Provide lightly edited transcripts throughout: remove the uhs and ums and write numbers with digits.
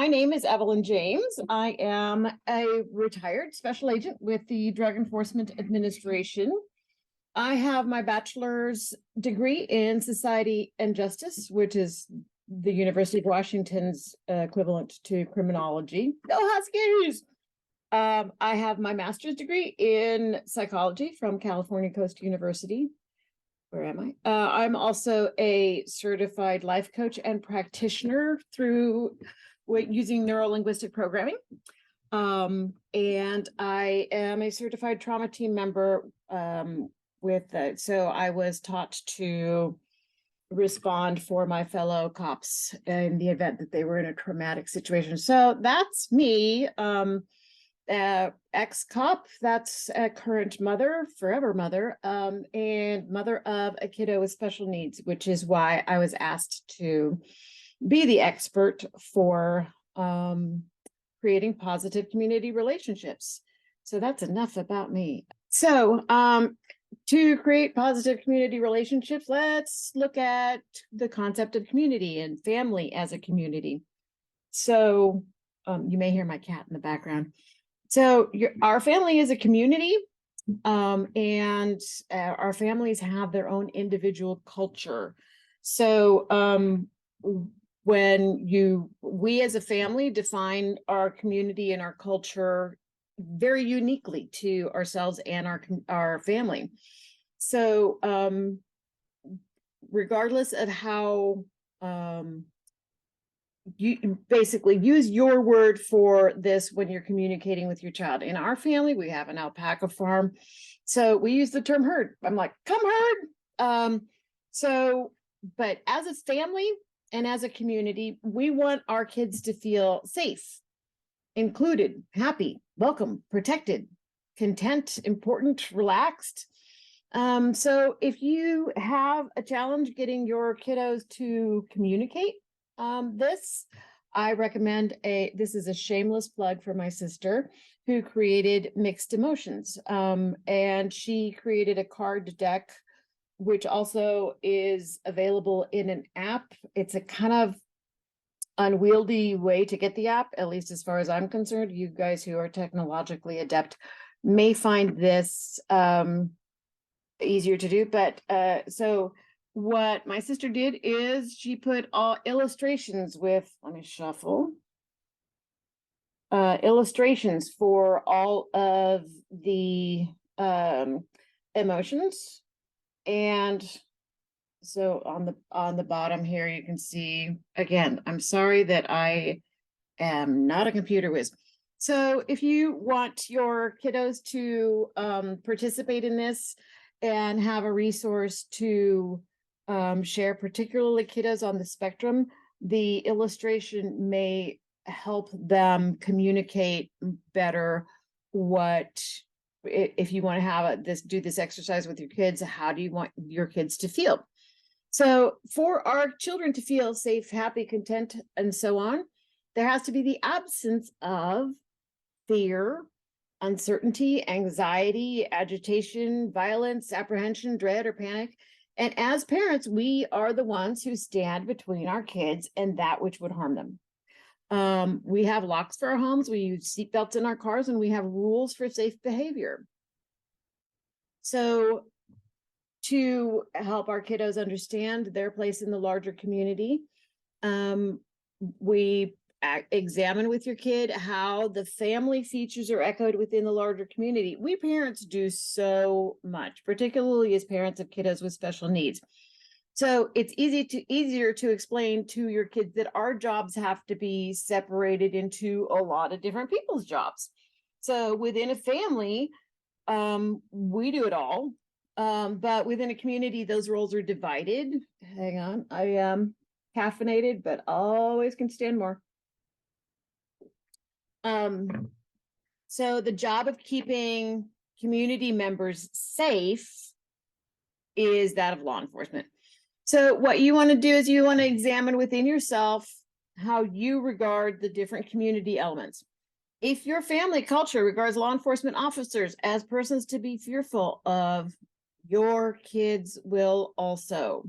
my name is Evelyn James. I am a retired special agent with the Drug Enforcement Administration. I have my bachelor's degree in Society and Justice, which is the University of Washington's equivalent to criminology. Go Huskies! I have my master's degree in psychology from California Coast University. Where am I? I'm also a certified life coach and practitioner through using neuro-linguistic programming. And I am a certified trauma team member so I was taught to respond for my fellow cops in the event that they were in a traumatic situation. So that's me. Ex-cop, that's a current mother, forever mother, and mother of a kiddo with special needs, which is why I was asked to be the expert for creating positive community relationships. So that's enough about me. So to create positive community relationships, let's look at the concept of community and family as a community. So you may hear my cat in the background. So our family is a community, and our families have their own individual culture. So we as a family define our community and our culture very uniquely to ourselves and our family. So regardless of how you basically use your word for this when you're communicating with your child. In our family, we have an alpaca farm, so we use the term herd. I'm like, come herd. But as a family and as a community, we want our kids to feel safe, included, happy, welcome, protected, content, important, relaxed. So if you have a challenge getting your kiddos to communicate, I recommend this is a shameless plug for my sister who created Mixed Emotions. And she created a card deck, which also is available in an app. It's a kind of unwieldy way to get the app, at least as far as I'm concerned. You guys who are technologically adept may find this easier to do, but so what my sister did is she put all illustrations with, let me shuffle, illustrations for all of the emotions. And so on the bottom here, you can see, again, I'm sorry that I am not a computer whiz. So if you want your kiddos to participate in this and have a resource to share, particularly kiddos on the spectrum, the illustration may help them communicate better if you want to have do this exercise with your kids, how do you want your kids to feel? So for our children to feel safe, happy, content, and so on, there has to be the absence of fear, uncertainty, anxiety, agitation, violence, apprehension, dread, or panic. And as parents, we are the ones who stand between our kids and that which would harm them. We have locks for our homes, we use seatbelts in our cars, and we have rules for safe behavior. So to help our kiddos understand their place in the larger community, we examine with your kid how the family features are echoed within the larger community. We parents do so much, particularly as parents of kiddos with special needs. So it's easier to explain to your kids that our jobs have to be separated into a lot of different people's jobs. So within a family, we do it all. But within a community, those roles are divided. Hang on, I am caffeinated, but always can stand more. So the job of keeping community members safe is that of law enforcement. So what you want to do is you want to examine within yourself how you regard the different community elements. If your family culture regards law enforcement officers as persons to be fearful of, your kids will also.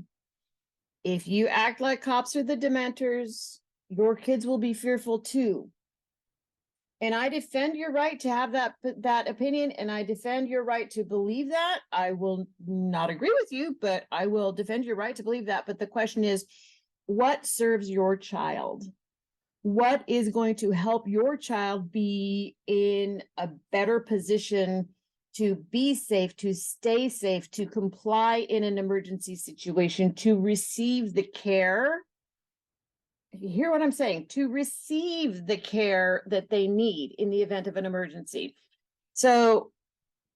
If you act like cops are the Dementors, your kids will be fearful too. And I defend your right to have that opinion, and I defend your right to believe that. I will not agree with you, but I will defend your right to believe that. But the question is, what serves your child? What is going to help your child be in a better position to be safe, to stay safe, to comply in an emergency situation, to receive the care? You hear what I'm saying? To receive the care that they need in the event of an emergency. So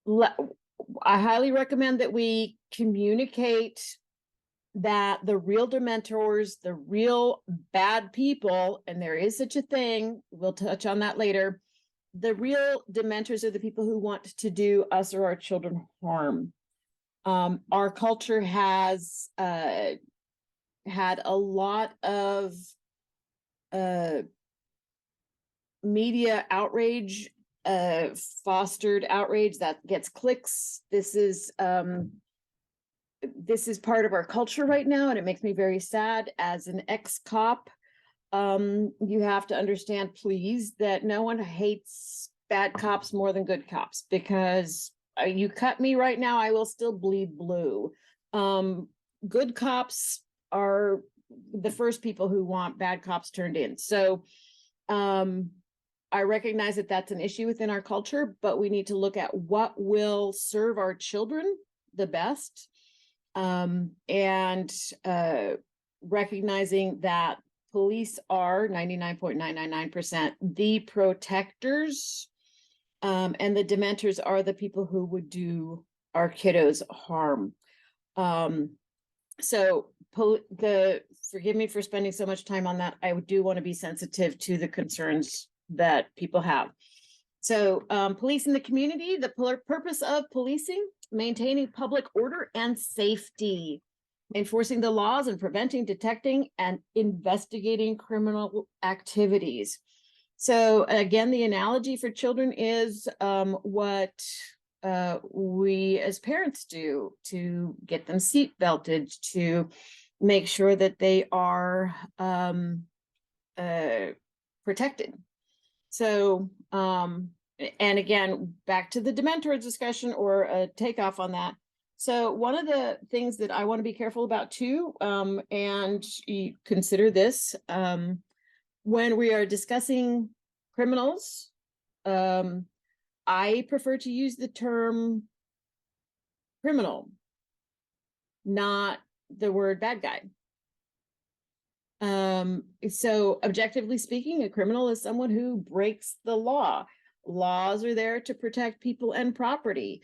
I highly recommend that we communicate that the real Dementors, the real bad people, and there is such a thing, we'll touch on that later, the real Dementors are the people who want to do us or our children harm. Our culture has had a lot of media outrage, fostered outrage that gets clicks. This is part of our culture right now, and it makes me very sad. As an ex-cop, you have to understand, please, that no one hates bad cops more than good cops, because you cut me right now, I will still bleed blue. Good cops are the first people who want bad cops turned in. So I recognize that that's an issue within our culture, but we need to look at what will serve our children the best, and recognizing that police are 99.999% the protectors, and the Dementors are the people who would do our kiddos harm. So forgive me for spending so much time on that. I do want to be sensitive to the concerns that people have. So police in the community, the purpose of policing: maintaining public order and safety, enforcing the laws, and preventing, detecting, and investigating criminal activities. So again, the analogy for children is what we as parents do to get them seat belted, to make sure that they are protected. So, and again, back to the Dementor discussion, or a takeoff on that. So one of the things that I want to be careful about too, and you consider this, when we are discussing criminals, I prefer to use the term criminal, not the word bad guy. So objectively speaking, a criminal is someone who breaks the law. Laws are there to protect people and property.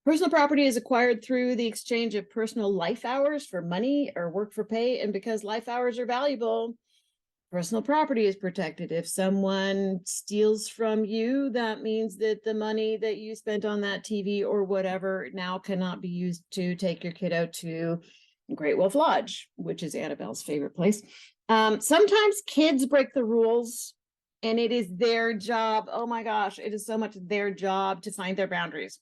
Personal property is acquired through the exchange of personal life hours for money or work for pay. And because life hours are valuable, personal property is protected. If someone steals from you, that means that the money that you spent on that TV or whatever now cannot be used to take your kid out to Great Wolf Lodge, which is Annabelle's favorite place. Sometimes kids break the rules, and it is their job. Oh my gosh, it is so much their job to find their boundaries.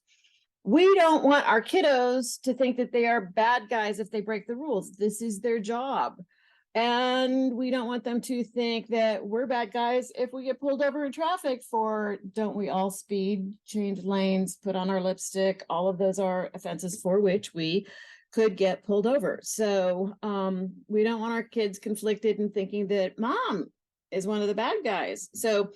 We don't want our kiddos to think that they are bad guys if they break the rules. This is their job. And we don't want them to think that we're bad guys if we get pulled over in traffic for, don't we all speed, change lanes, put on our lipstick? All of those are offenses for which we could get pulled over. So we don't want our kids conflicted and thinking that mom is one of the bad guys. So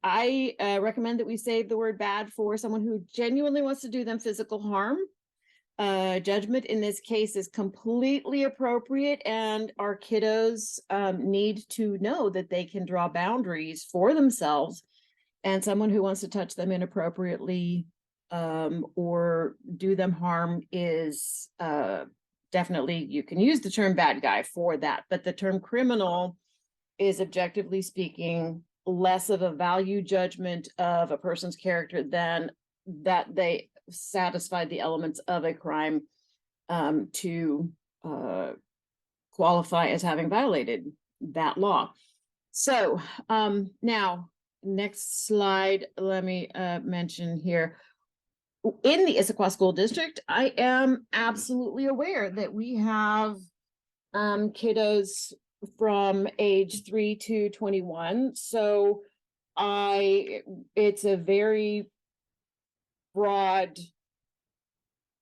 I recommend that we save the word bad for someone who genuinely wants to do them physical harm. Judgment in this case is completely appropriate, and our kiddos need to know that they can draw boundaries for themselves, and someone who wants to touch them inappropriately or do them harm is definitely, you can use the term bad guy for that, but the term criminal is, objectively speaking, less of a value judgment of a person's character than that they satisfied the elements of a crime to qualify as having violated that law. So now, next slide, let me mention here. In the Issaquah School District, I am absolutely aware that we have kiddos from age 3 to 21. So it's a very broad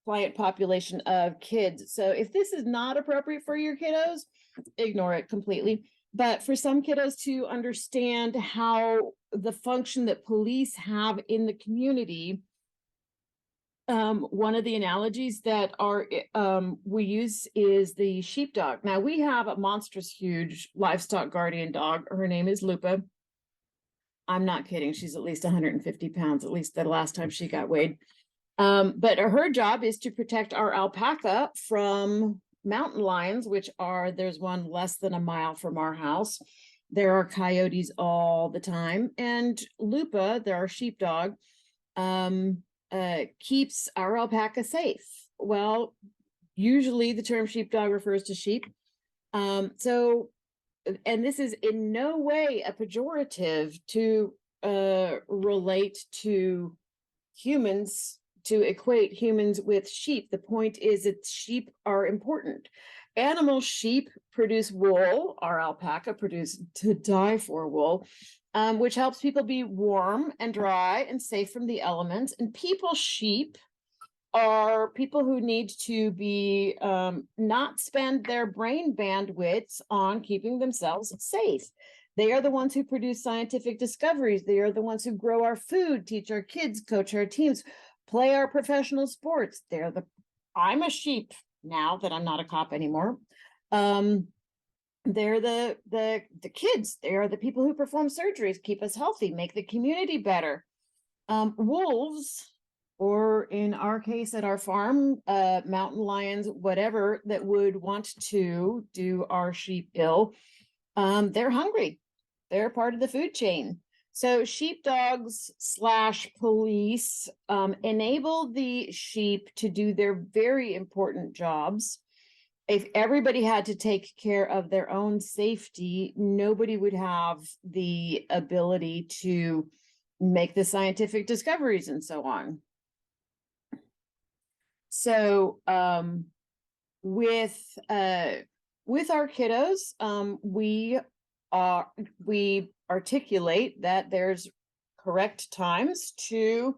client population of kids. So if this is not appropriate for your kiddos, ignore it completely. But for some kiddos to understand how the function that police have in the community, one of the analogies that we use is the sheepdog. Now we have a monstrous huge livestock guardian dog. Her name is Lupa. I'm not kidding. She's at least 150 pounds, at least the last time she got weighed. But her job is to protect our alpaca from mountain lions, there's one less than a mile from our house. There are coyotes all the time. And Lupa, our sheepdog, keeps our alpaca safe. Well, usually the term sheepdog refers to sheep. And this is in no way a pejorative to relate to humans, to equate humans with sheep. The point is that sheep are important. Sheep produce wool. Our alpaca produce to die for wool, which helps people be warm and dry and safe from the elements. And sheep are people who need to be not spend their brain bandwidths on keeping themselves safe. They are the ones who produce scientific discoveries. They are the ones who grow our food, teach our kids, coach our teams, play our professional sports. I'm a sheep now that I'm not a cop anymore. They're the kids. They are the people who perform surgeries, keep us healthy, make the community better. Wolves, or in our case at our farm, mountain lions, whatever, that would want to do our sheep ill, they're hungry. They're part of the food chain. So sheepdogs / police enable the sheep to do their very important jobs. If everybody had to take care of their own safety, nobody would have the ability to make the scientific discoveries and so on. So with our kiddos, we articulate that there's correct times to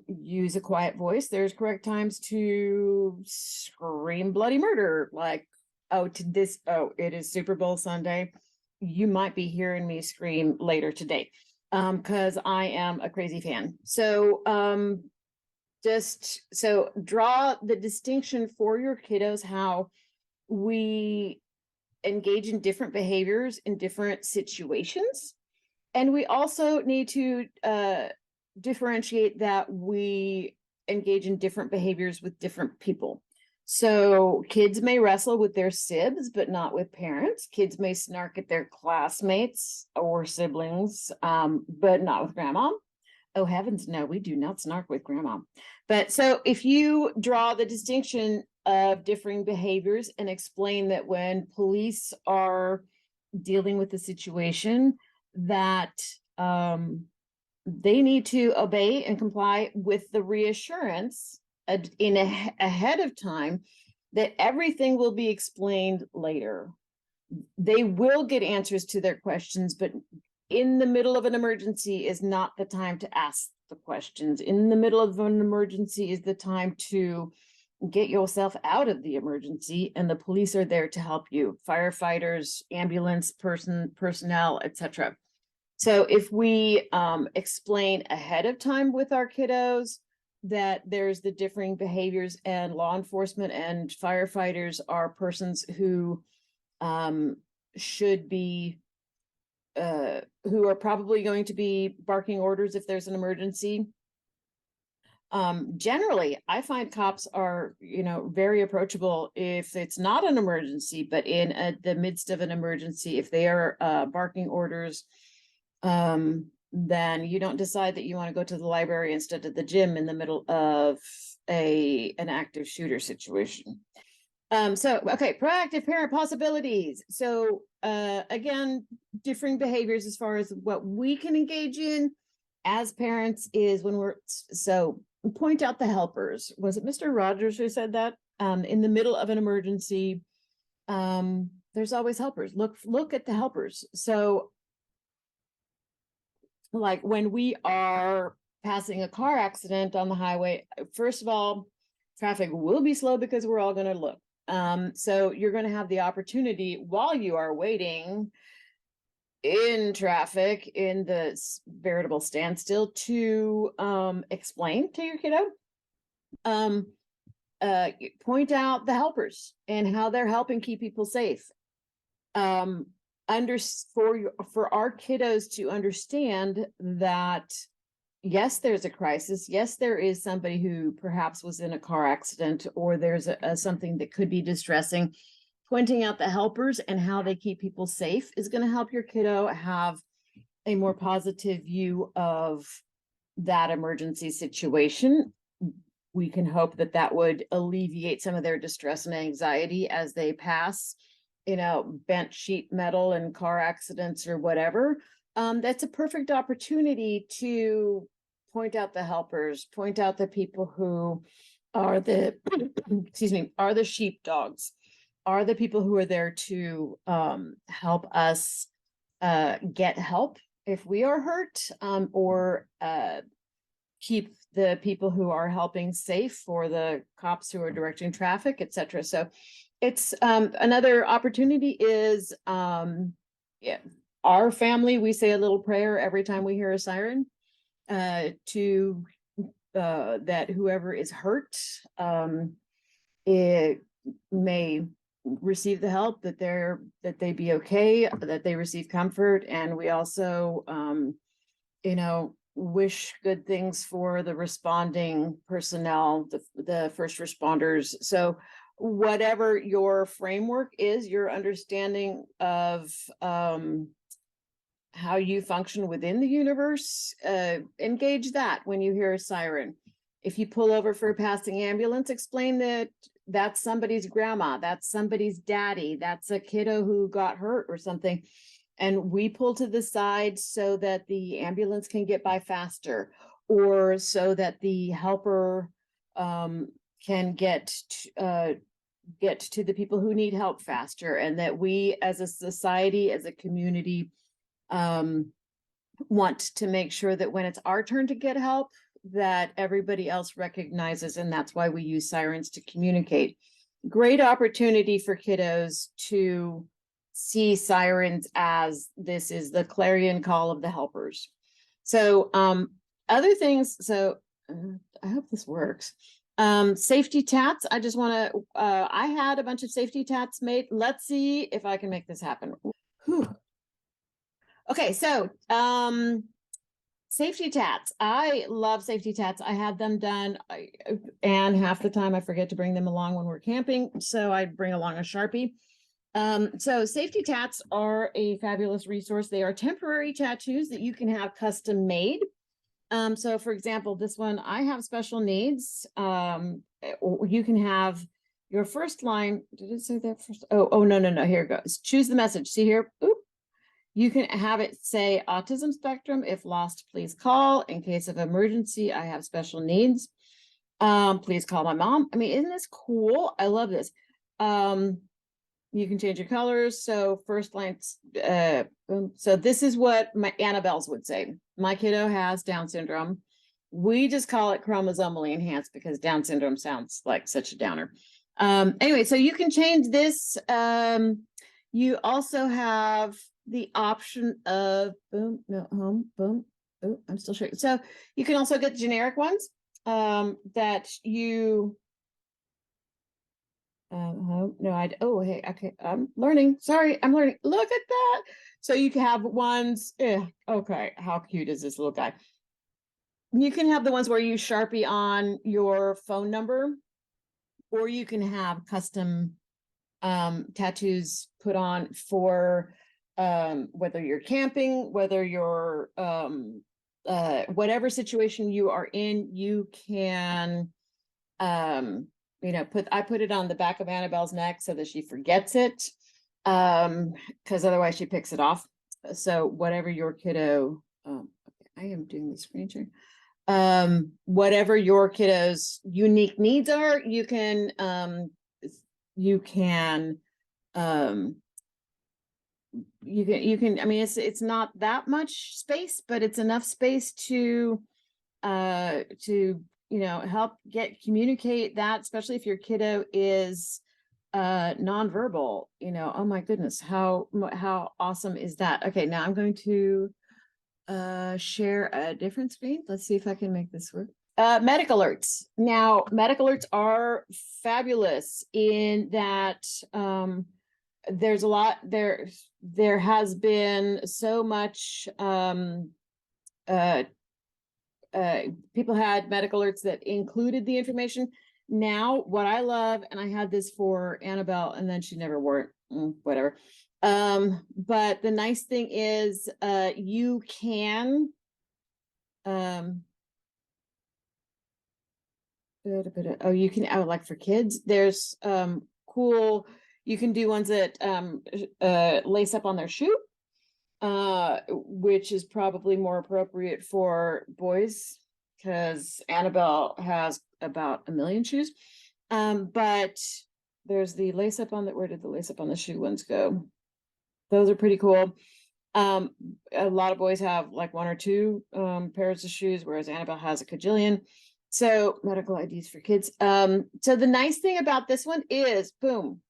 use a quiet voice. There's correct times to scream bloody murder, like, it is Super Bowl Sunday. You might be hearing me scream later today because I am a crazy fan. So draw the distinction for your kiddos, how we engage in different behaviors in different situations. And we also need to differentiate that we engage in different behaviors with different people. So kids may wrestle with their sibs, but not with parents. Kids may snark at their classmates or siblings, but not with grandma. Oh, heavens, no, we do not snark with grandma. But so if you draw the distinction of differing behaviors and explain that when police are dealing with the situation, that they need to obey and comply with the reassurance ahead of time that everything will be explained later. They will get answers to their questions, but in the middle of an emergency is not the time to ask the questions. In the middle of an emergency is the time to get yourself out of the emergency, and the police are there to help you. Firefighters, ambulance personnel, etc. So if we explain ahead of time with our kiddos that there's the differing behaviors, and law enforcement and firefighters are persons who should be who are probably going to be barking orders if there's an emergency. Generally, I find cops are, very approachable if it's not an emergency, but in the midst of an emergency, if they are barking orders, then you don't decide that you want to go to the library instead of the gym in the middle of an active shooter situation. Proactive parent possibilities. So again, differing behaviors as far as what we can engage in as parents is when point out the helpers. Was it Mr. Rogers who said that? In the middle of an emergency, there's always helpers. Look at the helpers. So like when we are passing a car accident on the highway, first of all, traffic will be slow because we're all going to look. So you're going to have the opportunity while you are waiting in traffic in the veritable standstill to explain to your kiddo, point out the helpers and how they're helping keep people safe. For our kiddos to understand that yes, there's a crisis. Yes, there is somebody who perhaps was in a car accident, or there's something that could be distressing. Pointing out the helpers and how they keep people safe is going to help your kiddo have a more positive view of that emergency situation. We can hope that that would alleviate some of their distress and anxiety as they pass, bent sheet metal and car accidents or whatever. That's a perfect opportunity to point out the helpers, point out the people who are the, are the sheepdogs, are the people who are there to help us get help if we are hurt, or keep the people who are helping safe, for the cops who are directing traffic, etc. So it's another opportunity is, our family, we say a little prayer every time we hear a siren, to that whoever is hurt, it may receive the help, that they be okay, that they receive comfort. And we also, wish good things for the responding personnel, the first responders. So whatever your framework is, your understanding of how you function within the universe, engage that when you hear a siren. If you pull over for a passing ambulance, explain that that's somebody's grandma, that's somebody's daddy, that's a kiddo who got hurt or something. And we pull to the side so that the ambulance can get by faster, or so that the helper can get to the people who need help faster. And that we as a society, as a community, want to make sure that when it's our turn to get help, that everybody else recognizes. And that's why we use sirens to communicate. Great opportunity for kiddos to see sirens as this is the clarion call of the helpers. So other things, so I hope this works. Safety tats. I just want to, I had a bunch of safety tats made. Let's see if I can make this happen. Whew. Okay, so safety tats. I love safety tats. I had them done, and half the time I forget to bring them along when we're camping, so I bring along a Sharpie. So safety tats are a fabulous resource. They are temporary tattoos that you can have custom made. So for example, this one, I have special needs. You can have your first line. Did it say that first? Oh, no. Here it goes. Choose the message. See here. Oop. You can have it say autism spectrum. If lost, please call. In case of emergency, I have special needs. Please call my mom. I mean, isn't this cool? I love this. You can change your colors. So first line, so this is what my Annabelle's would say. My kiddo has Down syndrome. We just call it chromosomally enhanced because Down syndrome sounds like such a downer. Anyway, so you can change this. You also have the option of boom, no, home, boom. Oh, I'm still showing. So you can also get generic ones that you hey, okay, I'm learning. Sorry, I'm learning. Look at that. So you can have ones. Okay, how cute is this little guy? You can have the ones where you Sharpie on your phone number, or you can have custom tattoos put on for whether you're camping, whether you're whatever situation you are in, you can I put it on the back of Annabelle's neck so that she forgets it, because otherwise she picks it off. So whatever your kiddo, I am doing the screen share. Whatever your kiddo's unique needs are, you can you can, I mean, it's not that much space, but it's enough space to help communicate that, especially if your kiddo is nonverbal. Oh my goodness, how awesome is that? Okay, now I'm going to share a different screen. Let's see if I can make this work. Medic alerts. Now, medic alerts are fabulous in that there's a lot there has been so much people had medic alerts that included the information. Now, what I love, and I had this for Annabelle, and then she never wore it, whatever. But the nice thing is, you can, you can, like for kids, there's, cool, you can do ones that, lace up on their shoe, which is probably more appropriate for boys because Annabelle has about 1 million shoes. But there's the lace up on the, where did the lace up on the shoe ones go? Those are pretty cool. A lot of boys have like 1 or 2 pairs of shoes, whereas Annabelle has a cajillion. So medical IDs for kids. So the nice thing about this one is, boom,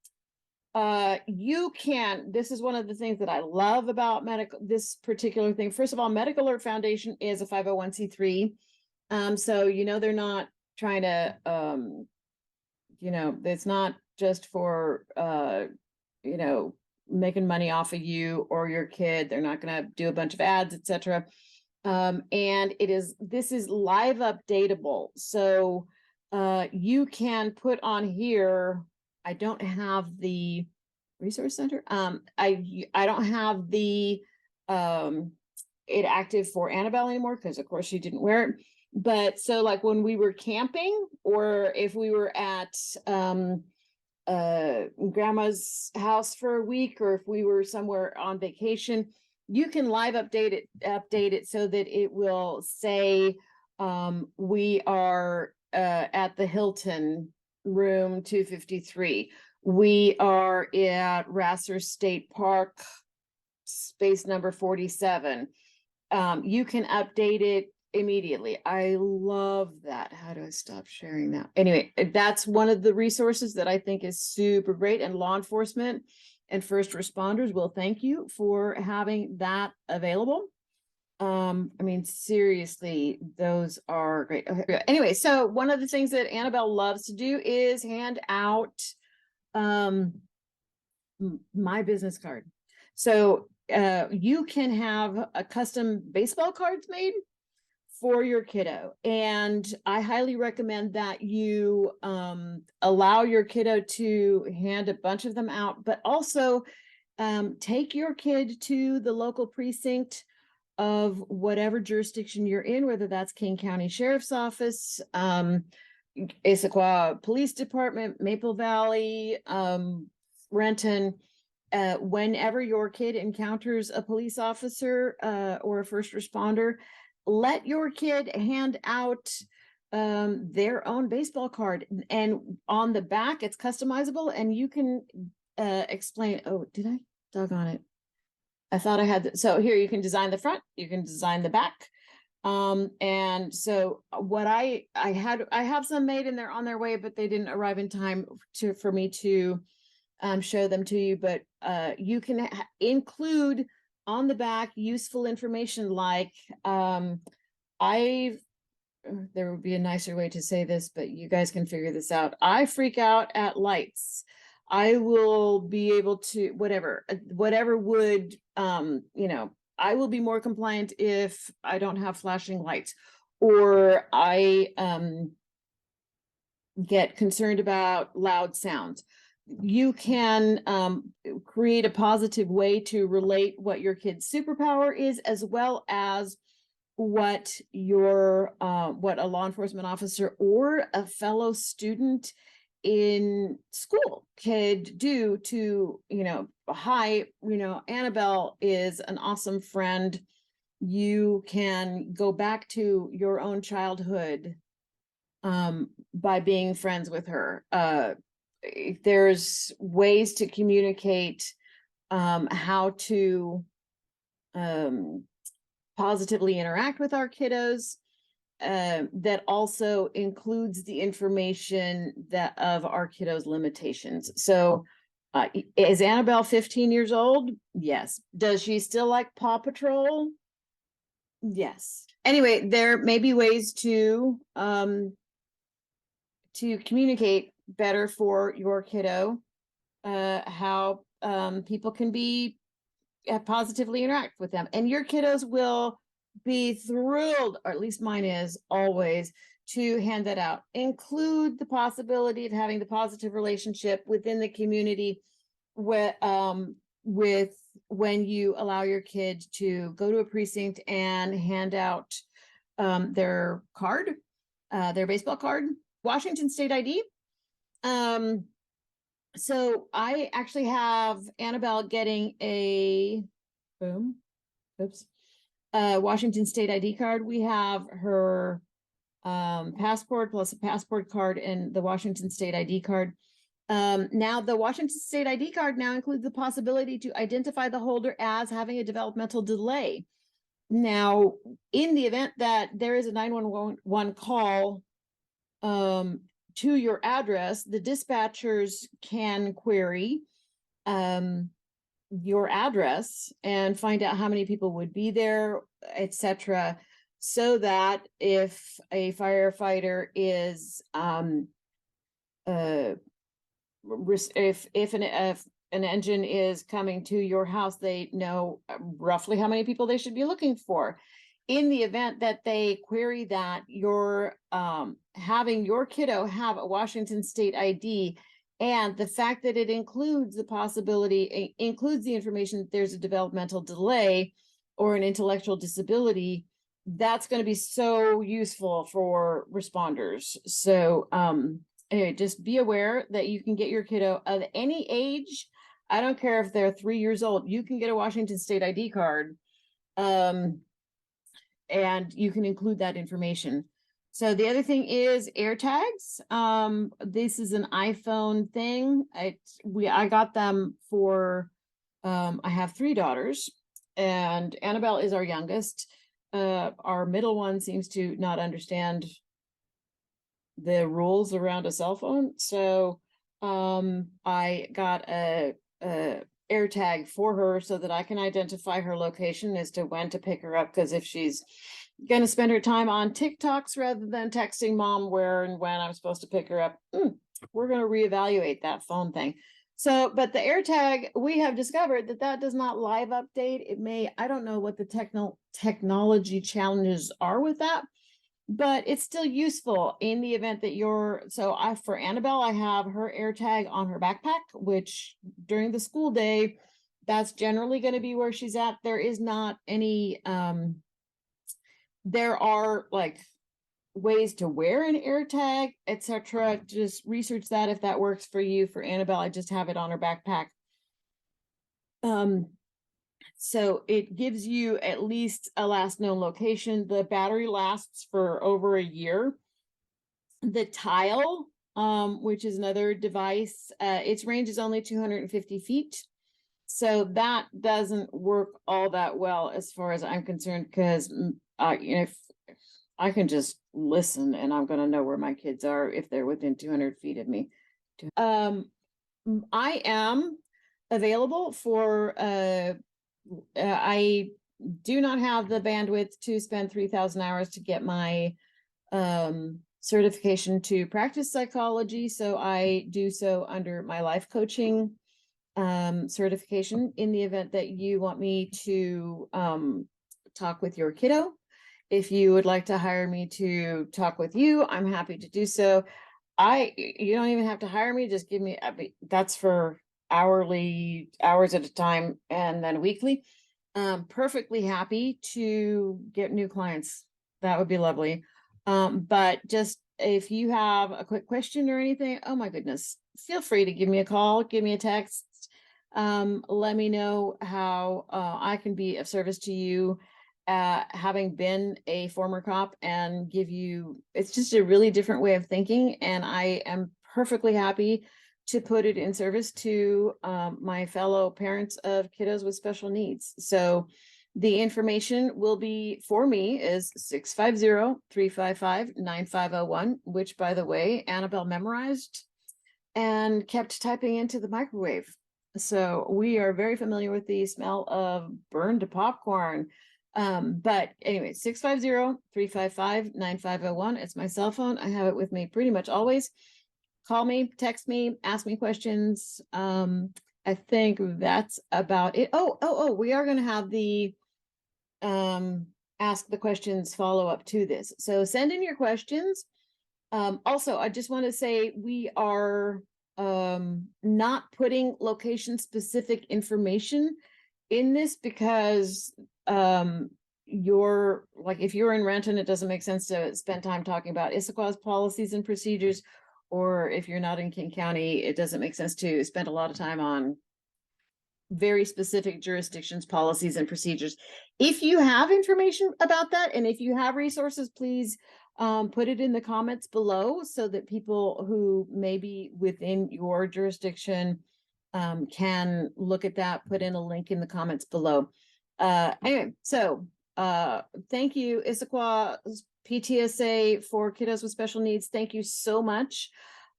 you can, this is one of the things that I love about this particular thing. First of all, Medical Alert Foundation is a 501c3. So, they're not trying to, it's not just for, making money off of you or your kid. They're not going to do a bunch of ads, etc. And this is live updatable. So, you can put on here, I don't have the resource center. I don't have the it active for Annabelle anymore because of course she didn't wear it. But so like when we were camping, or if we were at grandma's house for a week, or if we were somewhere on vacation, you can live update it so that it will say we are at the Hilton, room 253. We are at Rasser State Park, space number 47. You can update it immediately. I love that. How do I stop sharing that? Anyway, that's one of the resources that I think is super great, and law enforcement and first responders will thank you for having that available. I mean, seriously, those are great. Okay. Anyway, so one of the things that Annabelle loves to do is hand out my business card. So you can have a custom baseball cards made for your kiddo, and I highly recommend that you allow your kiddo to hand a bunch of them out, but also take your kid to the local precinct of whatever jurisdiction you're in, whether that's King County Sheriff's Office, Issaquah Police Department, Maple Valley, Renton. Whenever your kid encounters a police officer or a first responder, let your kid hand out their own baseball card, and on the back it's customizable, and you can explain. Oh, did I? Doggone it. I thought I had, so here you can design the front, you can design the back. And so what I have some made and they're on their way, but they didn't arrive in time for me to show them to you. But you can include on the back useful information like there would be a nicer way to say this, but you guys can figure this out. I freak out at lights. I will be able to, whatever would, I will be more compliant if I don't have flashing lights, or I get concerned about loud sounds. You can create a positive way to relate what your kid's superpower is, as well as what what a law enforcement officer or a fellow student in school could do to, hi, Annabelle is an awesome friend. You can go back to your own childhood by being friends with her. there's ways to communicate how to positively interact with our kiddos, that also includes the information that of our kiddos' limitations. So is Annabelle 15 years old? Yes. Does she still like Paw Patrol? Yes. Anyway, there may be ways to communicate better for your kiddo, how people can be positively interact with them, and your kiddos will be thrilled, or at least mine is always, to hand that out. Include the possibility of having the positive relationship within the community with when you allow your kid to go to a precinct and hand out their card, their baseball card, Washington State ID. So I actually have Annabelle getting a Washington State ID card. We have her passport plus a passport card and the Washington State ID card. Now the Washington State ID card now includes the possibility to identify the holder as having a developmental delay. Now, in the event that there is a 911 call to your address, the dispatchers can query your address and find out how many people would be there, etc., so that if a firefighter is if an engine is coming to your house, they know roughly how many people they should be looking for. In the event that they query that you're having your kiddo have a Washington State ID, and the fact that it includes the possibility, includes the information that there's a developmental delay or an intellectual disability, that's going to be so useful for responders. So anyway, just be aware that you can get your kiddo of any age. I don't care if they're 3 years old, you can get a Washington State ID card. And you can include that information. So the other thing is AirTags. This is an iPhone thing. I got them for, I have 3 daughters, and Annabelle is our youngest. Our middle one seems to not understand the rules around a cell phone. So I got a AirTag for her so that I can identify her location as to when to pick her up, because if she's going to spend her time on TikToks rather than texting mom where and when I'm supposed to pick her up, we're going to reevaluate that phone thing. So, but the AirTag, we have discovered that does not live update. It may, I don't know what the technology challenges are with that, but it's still useful in the event that for Annabelle, I have her AirTag on her backpack, which during the school day, that's generally going to be where she's at. There is not any, there are like ways to wear an AirTag, etc. Just research that if that works for you. For Annabelle, I just have it on her backpack. So it gives you at least a last known location. The battery lasts for over a year. The Tile, which is another device, its range is only 250 feet. So that doesn't work all that well as far as I'm concerned, because if I can just listen and I'm going to know where my kids are if they're within 200 feet of me. I am available for I do not have the bandwidth to spend 3,000 hours to get my certification to practice psychology. So I do so under my life coaching certification. In the event that you want me to talk with your kiddo, if you would like to hire me to talk with you, I'm happy to do so. You don't even have to hire me, just give me, that's for hourly, hours at a time, and then weekly. Perfectly happy to get new clients. That would be lovely. But just if you have a quick question or anything, oh my goodness, feel free to give me a call, give me a text. Let me know how I can be of service to you, having been a former cop, and give you, it's just a really different way of thinking. And I am perfectly happy to put it in service to my fellow parents of kiddos with special needs. So the information will be for me is 650-355-9501, which, by the way, Annabelle memorized and kept typing into the microwave. So we are very familiar with the smell of burned popcorn. But anyway, 650-355-9501. It's my cell phone. I have it with me pretty much always. Call me, text me, ask me questions. I think that's about it. Oh, we are going to have the ask the questions follow up to this. So send in your questions. Also, I just want to say we are not putting location specific information in this because you're like, if you're in Renton, it doesn't make sense to spend time talking about Issaquah's policies and procedures. Or if you're not in King County, it doesn't make sense to spend a lot of time on very specific jurisdictions, policies, and procedures. If you have information about that, and if you have resources, please put it in the comments below so that people who may be within your jurisdiction can look at that, put in a link in the comments below. Anyway, so thank you, Issaquah PTSA for kiddos with special needs. Thank you so much.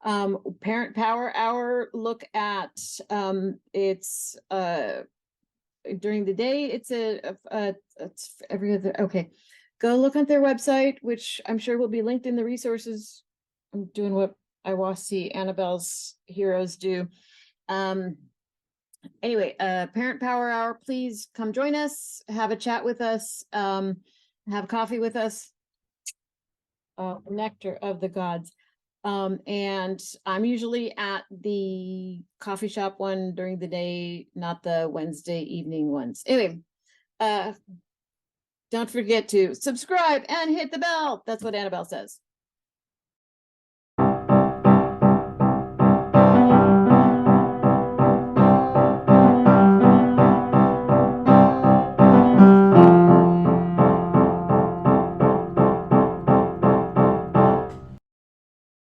Parent Power Hour, look at it's during the day, it's it's every other, okay. Go look at their website, which I'm sure will be linked in the resources. I'm doing what I see Annabelle's heroes do. Anyway, Parent Power Hour, please come join us, have a chat with us, have coffee with us. Nectar of the gods. And I'm usually at the coffee shop one during the day, not the Wednesday evening ones. Anyway, don't forget to subscribe and hit the bell. That's what Annabelle says.